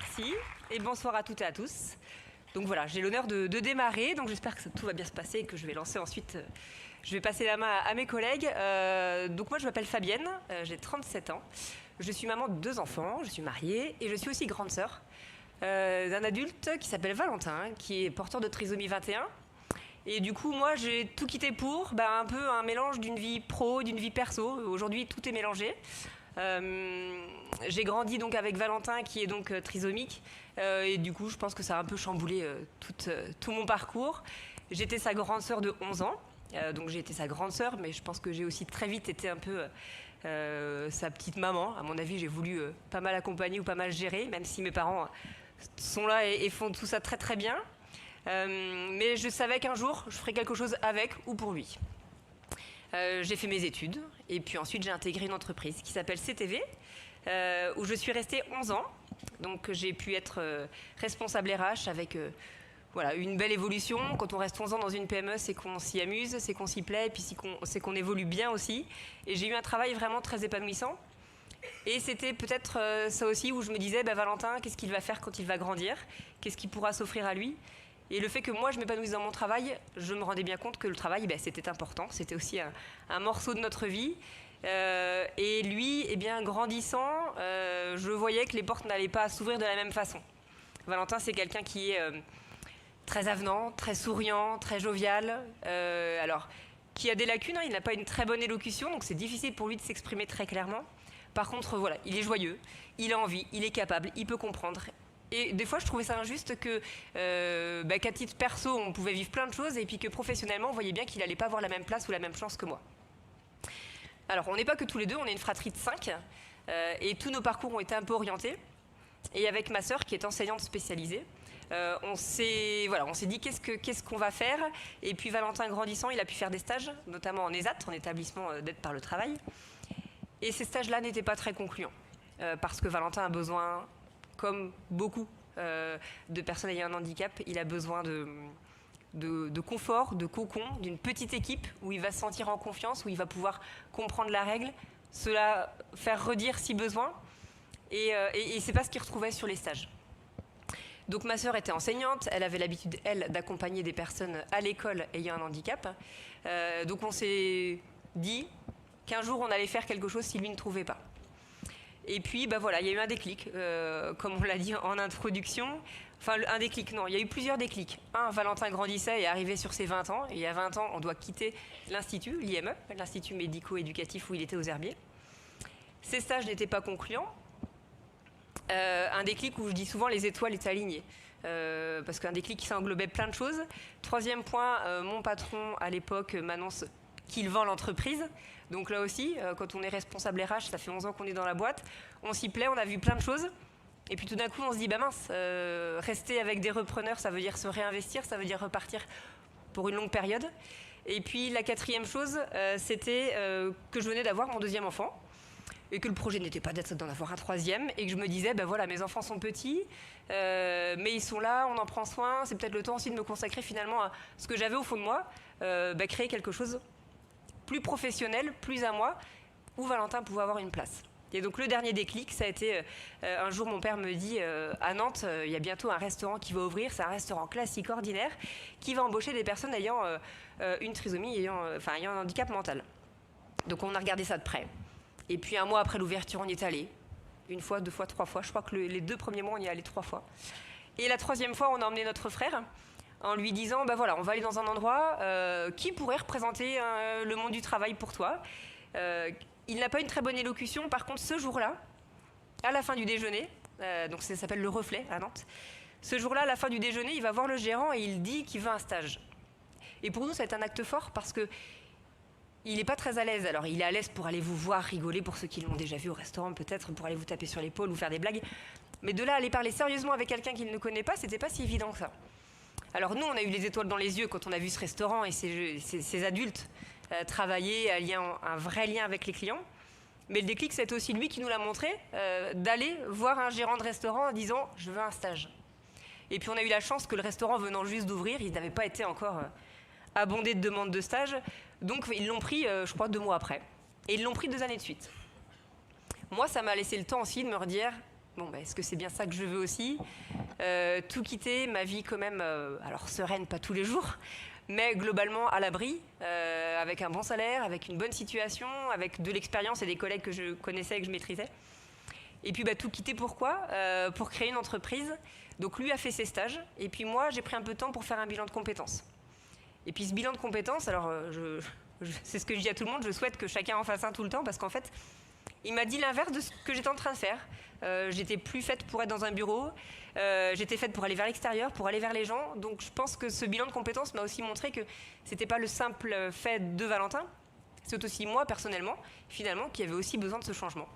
Merci et bonsoir à toutes et à tous. Donc voilà, j'ai l'honneur de démarrer, donc j'espère que tout va bien se passer et que je vais lancer ensuite, je vais passer la main à mes collègues. Donc moi je m'appelle Fabienne, j'ai 37 ans, je suis maman de 2 enfants, je suis mariée et je suis aussi grande sœur d'un adulte qui s'appelle Valentin, qui est porteur de trisomie 21. Et du coup, moi, j'ai tout quitté pour un peu un mélange d'une vie pro, d'une vie perso. Aujourd'hui, tout est mélangé. J'ai grandi donc avec Valentin, qui est donc trisomique. Et du coup, je pense que ça a un peu chamboulé tout mon parcours. J'étais sa grande sœur de 11 ans. Donc j'ai été sa grande sœur, mais je pense que j'ai aussi très vite été un peu sa petite maman. À mon avis, j'ai voulu pas mal accompagner ou pas mal gérer, même si mes parents sont là et font tout ça très très bien. Mais je savais qu'un jour, je ferais quelque chose avec ou pour lui. J'ai fait mes études et puis ensuite j'ai intégré une entreprise qui s'appelle CTV, où je suis restée 11 ans. Donc j'ai pu être responsable RH avec voilà, une belle évolution. Quand on reste 11 ans dans une PME, c'est qu'on s'y amuse, c'est qu'on s'y plaît, et puis c'est qu'on évolue bien aussi. Et j'ai eu un travail vraiment très épanouissant. Et c'était peut-être ça aussi où je me disais, Valentin, qu'est-ce qu'il va faire quand il va grandir? Qu'est-ce qu'il pourra s'offrir à lui? Et le fait que moi, je m'épanouisse dans mon travail, je me rendais bien compte que le travail, c'était important. C'était aussi un morceau de notre vie. Et lui, grandissant, je voyais que les portes n'allaient pas s'ouvrir de la même façon. Valentin, c'est quelqu'un qui est très avenant, très souriant, très jovial. Alors, qui a des lacunes, il n'a pas une très bonne élocution, donc c'est difficile pour lui de s'exprimer très clairement. Par contre, voilà, il est joyeux, il a envie, il est capable, il peut comprendre. Et des fois, je trouvais ça injuste qu'à titre perso, on pouvait vivre plein de choses et puis que professionnellement, on voyait bien qu'il n'allait pas avoir la même place ou la même chance que moi. Alors, on n'est pas que tous les deux, on est une fratrie de 5 et tous nos parcours ont été un peu orientés. Et avec ma sœur, qui est enseignante spécialisée, on s'est dit qu'est-ce qu'on va faire. Et puis Valentin grandissant, il a pu faire des stages, notamment en ESAT, en établissement d'aide par le travail. Et ces stages-là n'étaient pas très concluants parce que Valentin a besoin, comme beaucoup de personnes ayant un handicap, il a besoin de confort, de cocon, d'une petite équipe où il va se sentir en confiance, où il va pouvoir comprendre la règle, cela faire redire si besoin. Et c'est pas ce qu'il retrouvait sur les stages. Donc ma sœur était enseignante, elle avait l'habitude, elle, d'accompagner des personnes à l'école ayant un handicap. Donc on s'est dit qu'un jour on allait faire quelque chose si lui ne trouvait pas. Et puis, voilà, il y a eu un déclic, comme on l'a dit en introduction. Enfin, un déclic, non, il y a eu plusieurs déclics. Valentin grandissait et arrivait sur ses 20 ans. Et à 20 ans, on doit quitter l'Institut, l'IME, l'Institut médico-éducatif où il était aux Herbiers. Ces stages n'étaient pas concluants. Un déclic où je dis souvent les étoiles étaient alignées. Parce qu'un déclic, ça englobait plein de choses. 3e point, mon patron, à l'époque, m'annonce qu'il vend l'entreprise. Donc là aussi, quand on est responsable RH, ça fait 11 ans qu'on est dans la boîte, on s'y plaît, on a vu plein de choses. Et puis tout d'un coup, on se dit, mince, rester avec des repreneurs, ça veut dire se réinvestir, ça veut dire repartir pour une longue période. Et puis la 4e chose, c'était que je venais d'avoir mon 2e enfant. Et que le projet n'était pas d'en avoir un 3e. Et que je me disais, voilà, mes enfants sont petits, mais ils sont là, on en prend soin. C'est peut-être le temps aussi de me consacrer finalement à ce que j'avais au fond de moi, créer quelque chose plus professionnel, plus à moi, où Valentin pouvait avoir une place. Et donc le dernier déclic, ça a été, un jour mon père me dit, à Nantes, il y a bientôt un restaurant qui va ouvrir, c'est un restaurant classique, ordinaire, qui va embaucher des personnes ayant une trisomie, ayant un handicap mental. Donc on a regardé ça de près. Et puis un mois après l'ouverture, on y est allé. 1 fois, 2 fois, 3 fois. Je crois que les 2 premiers mois, on y est allé 3 fois. Et la 3e fois, on a emmené notre frère, en lui disant, voilà, on va aller dans un endroit qui pourrait représenter le monde du travail pour toi. Il n'a pas une très bonne élocution, par contre, ce jour-là, à la fin du déjeuner, donc ça s'appelle le Reflet à Nantes, ce jour-là, à la fin du déjeuner, il va voir le gérant et il dit qu'il veut un stage. Et pour nous, ça va être un acte fort parce que il n'est pas très à l'aise. Alors, il est à l'aise pour aller vous voir rigoler, pour ceux qui l'ont déjà vu au restaurant, peut-être, pour aller vous taper sur l'épaule ou faire des blagues. Mais de là, aller parler sérieusement avec quelqu'un qu'il ne connaît pas, c'était pas si évident que ça. Alors nous, on a eu les étoiles dans les yeux quand on a vu ce restaurant et ces adultes travailler, un vrai lien avec les clients. Mais le déclic, c'est aussi lui qui nous l'a montré, d'aller voir un gérant de restaurant en disant « je veux un stage ». Et puis on a eu la chance que le restaurant venant juste d'ouvrir, il n'avait pas été encore abondé de demandes de stage. Donc ils l'ont pris, je crois, 2 mois après. Et ils l'ont pris 2 années de suite. Moi, ça m'a laissé le temps aussi de me redire Bon, est-ce que c'est bien ça que je veux aussi? Tout quitter, ma vie quand même, alors sereine, pas tous les jours, mais globalement à l'abri, avec un bon salaire, avec une bonne situation, avec de l'expérience et des collègues que je connaissais et que je maîtrisais. Et puis tout quitter, pourquoi? Pour créer une entreprise. Donc lui a fait ses stages, et puis moi j'ai pris un peu de temps pour faire un bilan de compétences. Et puis ce bilan de compétences, alors c'est ce que je dis à tout le monde, je souhaite que chacun en fasse un tout le temps, parce qu'en fait, il m'a dit l'inverse de ce que j'étais en train de faire. J'étais plus faite pour être dans un bureau, j'étais faite pour aller vers l'extérieur, pour aller vers les gens. Donc je pense que ce bilan de compétences m'a aussi montré que c'était pas le simple fait de Valentin, c'est aussi moi personnellement, finalement, qui avait aussi besoin de ce changement.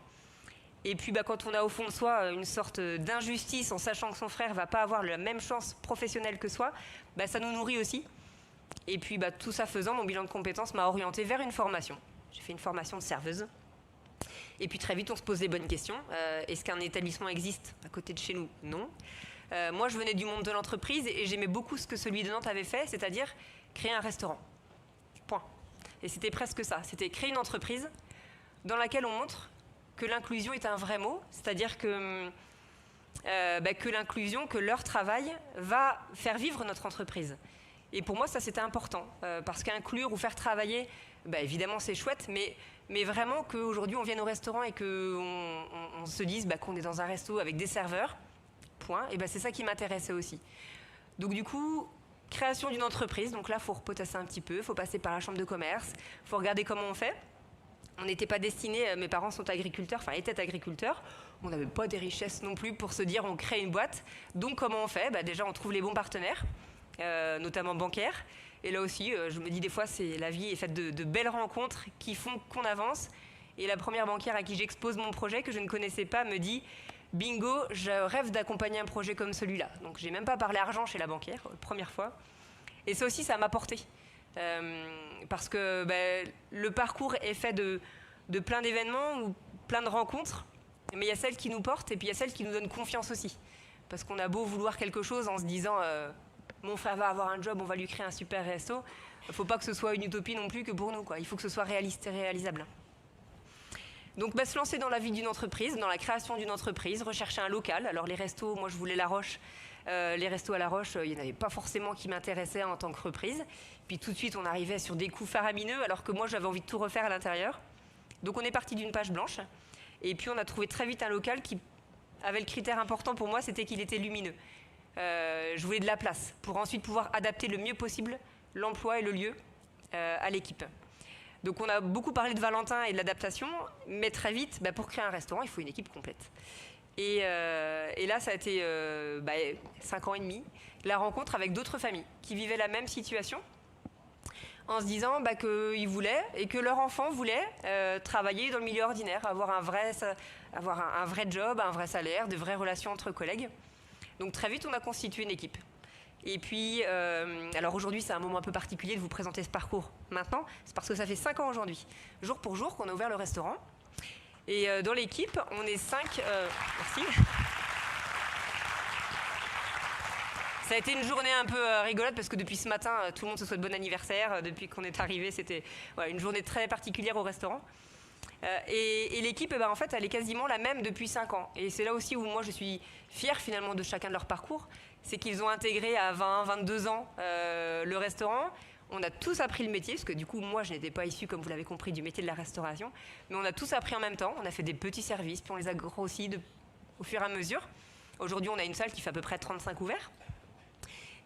Et puis quand on a au fond de soi une sorte d'injustice en sachant que son frère va pas avoir la même chance professionnelle que soi, ça nous nourrit aussi. Et puis tout ça faisant, mon bilan de compétences m'a orienté vers une formation. J'ai fait une formation de serveuse. Et puis très vite, on se pose les bonnes questions. Est-ce qu'un établissement existe à côté de chez nous? Non. Moi, je venais du monde de l'entreprise et j'aimais beaucoup ce que celui de Nantes avait fait, c'est-à-dire créer un restaurant. Point. Et c'était presque ça. C'était créer une entreprise dans laquelle on montre que l'inclusion est un vrai mot, c'est-à-dire que l'inclusion, que leur travail va faire vivre notre entreprise. Et pour moi, ça, c'était important, parce qu'inclure ou faire travailler, évidemment, c'est chouette, mais vraiment qu'aujourd'hui, on vienne au restaurant et qu'on se dise qu'on est dans un resto avec des serveurs, point, et c'est ça qui m'intéressait aussi. Donc du coup, création d'une entreprise, donc là, il faut repotasser un petit peu, il faut passer par la chambre de commerce, il faut regarder comment on fait. On n'était pas destinés, mes parents sont agriculteurs, enfin étaient agriculteurs, on n'avait pas des richesses non plus pour se dire on crée une boîte. Donc comment on fait? Déjà on trouve les bons partenaires, notamment bancaires. Et là aussi, je me dis des fois, la vie est faite de belles rencontres qui font qu'on avance. Et la première banquière à qui j'expose mon projet, que je ne connaissais pas, me dit « Bingo, je rêve d'accompagner un projet comme celui-là ». Donc j'ai même pas parlé argent chez la banquière, première fois. Et ça aussi, ça m'a porté. Parce que le parcours est fait de plein d'événements ou plein de rencontres, mais il y a celles qui nous portent et puis il y a celles qui nous donnent confiance aussi. Parce qu'on a beau vouloir quelque chose en se disant mon frère va avoir un job, on va lui créer un super resto, il ne faut pas que ce soit une utopie non plus que pour nous, quoi. Il faut que ce soit réaliste et réalisable. Donc se lancer dans la vie d'une entreprise, dans la création d'une entreprise, rechercher un local. Alors les restos, moi je voulais La Roche. Les restos à La Roche, il n'y en avait pas forcément qui m'intéressaient en tant que reprise. Puis tout de suite, on arrivait sur des coûts faramineux, alors que moi, j'avais envie de tout refaire à l'intérieur. Donc on est parti d'une page blanche. Et puis on a trouvé très vite un local qui avait le critère important pour moi, c'était qu'il était lumineux. Je voulais de la place pour ensuite pouvoir adapter le mieux possible l'emploi et le lieu à l'équipe. Donc on a beaucoup parlé de Valentin et de l'adaptation, mais très vite, pour créer un restaurant, il faut une équipe complète. Et là, ça a été 5 ans et demi, la rencontre avec d'autres familles qui vivaient la même situation, en se disant qu'ils voulaient et que leur enfant voulait travailler dans le milieu ordinaire, avoir un vrai job, un vrai salaire, de vraies relations entre collègues. Donc très vite, on a constitué une équipe. Et puis, alors aujourd'hui, c'est un moment un peu particulier de vous présenter ce parcours maintenant, c'est parce que ça fait 5 ans aujourd'hui, jour pour jour, qu'on a ouvert le restaurant. Et dans l'équipe, on est 5... merci. Ça a été une journée un peu rigolote parce que depuis ce matin, tout le monde se souhaite bon anniversaire. Depuis qu'on est arrivé, c'était une journée très particulière au restaurant. Et l'équipe, en fait, elle est quasiment la même depuis 5 ans. Et c'est là aussi où moi, je suis fière finalement de chacun de leur parcours. C'est qu'ils ont intégré à 20, 22 ans le restaurant. On a tous appris le métier, parce que du coup, moi, je n'étais pas issue, comme vous l'avez compris, du métier de la restauration. Mais on a tous appris en même temps. On a fait des petits services, puis on les a grossis au fur et à mesure. Aujourd'hui, on a une salle qui fait à peu près 35 ouverts.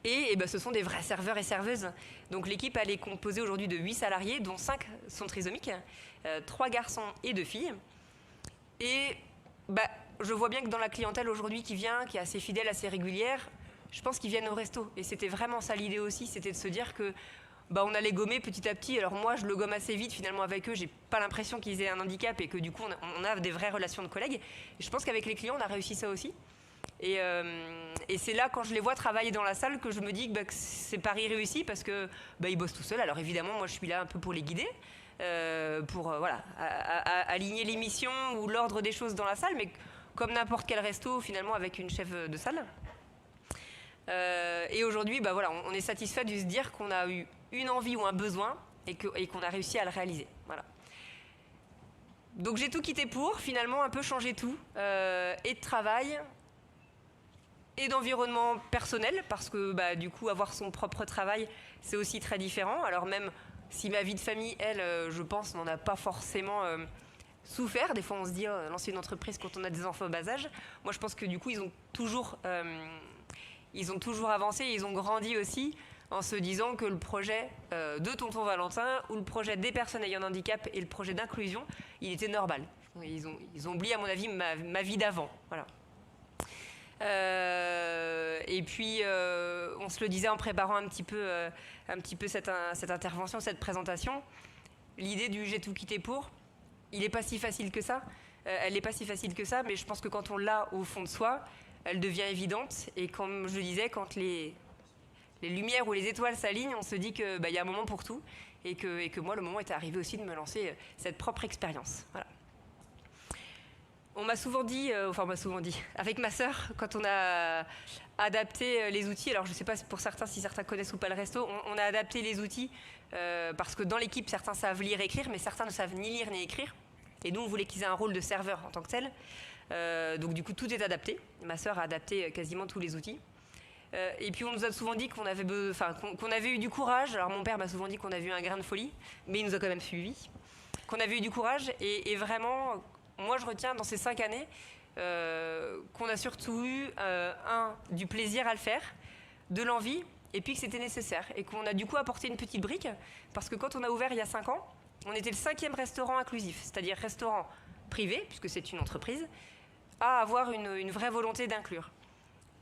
Et ce sont des vrais serveurs et serveuses. Donc l'équipe, elle est composée aujourd'hui de 8 salariés, dont 5 sont trisomiques, 3 garçons et 2 filles. Et je vois bien que dans la clientèle aujourd'hui qui vient, qui est assez fidèle, assez régulière, je pense qu'ils viennent au resto. Et c'était vraiment ça l'idée aussi, c'était de se dire que on allait gommer petit à petit. Alors moi, je le gomme assez vite finalement avec eux. J'ai pas l'impression qu'ils aient un handicap et que du coup, on a des vraies relations de collègues. Et je pense qu'avec les clients, on a réussi ça aussi. Et c'est là, quand je les vois travailler dans la salle, que je me dis que c'est pari réussi parce que ils bossent tout seuls. Alors évidemment, moi, je suis là un peu pour les guider, pour aligner les missions ou l'ordre des choses dans la salle, mais comme n'importe quel resto, finalement, avec une chef de salle. Et aujourd'hui, on est satisfait de se dire qu'on a eu une envie ou un besoin et qu'on a réussi à le réaliser. Voilà. Donc j'ai tout quitté pour, finalement, un peu changer tout, et de travail, et d'environnement personnel, parce que du coup, avoir son propre travail, c'est aussi très différent. Alors même si ma vie de famille, elle, je pense, n'en a pas forcément souffert. Des fois, on se dit, lancer une entreprise quand on a des enfants au bas âge. Moi, je pense que du coup, ils ont toujours avancé, ils ont grandi aussi, en se disant que le projet de Tonton Valentin, ou le projet des personnes ayant un handicap et le projet d'inclusion, il était normal. Ils ont oublié, à mon avis, ma vie d'avant. Voilà. Et puis, on se le disait en préparant un petit peu cette intervention, cette présentation, l'idée du j'ai tout quitté pour, il n'est pas si facile que ça. Elle n'est pas si facile que ça, mais je pense que quand on l'a au fond de soi, elle devient évidente. Et comme je le disais, quand les lumières ou les étoiles s'alignent, on se dit qu'il y a un moment pour tout. Et que moi, le moment est arrivé aussi de me lancer cette propre expérience. Voilà. On m'a souvent dit, avec ma sœur, quand on a adapté les outils, alors je ne sais pas pour certains si certains connaissent ou pas le resto, on a adapté les outils parce que dans l'équipe, certains savent lire et écrire, mais certains ne savent ni lire ni écrire. Et nous, on voulait qu'ils aient un rôle de serveur en tant que tel. Donc du coup, tout est adapté. Ma sœur a adapté quasiment tous les outils. Et puis on nous a souvent dit qu'on avait eu du courage. Alors mon père m'a souvent dit qu'on avait eu un grain de folie, mais il nous a quand même suivis. Qu'on avait eu du courage et vraiment... Moi, je retiens dans ces 5 années qu'on a surtout eu, du plaisir à le faire, de l'envie, et puis que c'était nécessaire. Et qu'on a du coup apporté une petite brique, parce que quand on a ouvert il y a 5 ans, on était le 5e restaurant inclusif, c'est-à-dire restaurant privé, puisque c'est une entreprise, à avoir une vraie volonté d'inclure.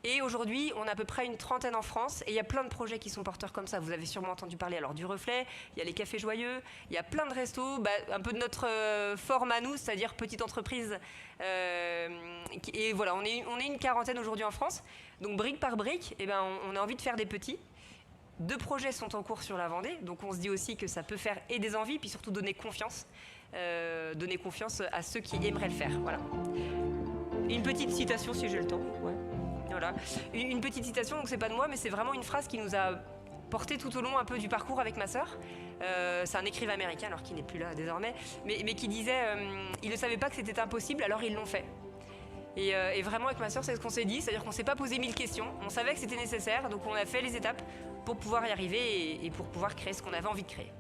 Et aujourd'hui, on a à peu près une trentaine en France, et il y a plein de projets qui sont porteurs comme ça. Vous avez sûrement entendu parler alors du Reflet, il y a les Cafés Joyeux, il y a plein de restos, un peu de notre forme à nous, c'est-à-dire petite entreprise. Et voilà, on est une quarantaine aujourd'hui en France. Donc brique par brique, on a envie de faire des petits. 2 projets sont en cours sur la Vendée, donc on se dit aussi que ça peut faire et des envies, puis surtout donner confiance à ceux qui aimeraient le faire. Voilà. Une petite citation si j'ai le temps. Ouais. Voilà. Une petite citation, donc c'est pas de moi, mais c'est vraiment une phrase qui nous a porté tout au long un peu du parcours avec ma sœur. C'est un écrivain américain, alors qu'il n'est plus là désormais, mais qui disait ils ne savaient pas que c'était impossible, alors ils l'ont fait. Et vraiment avec ma sœur, c'est ce qu'on s'est dit, c'est-à-dire qu'on ne s'est pas posé 1000 questions, on savait que c'était nécessaire, donc on a fait les étapes pour pouvoir y arriver et pour pouvoir créer ce qu'on avait envie de créer.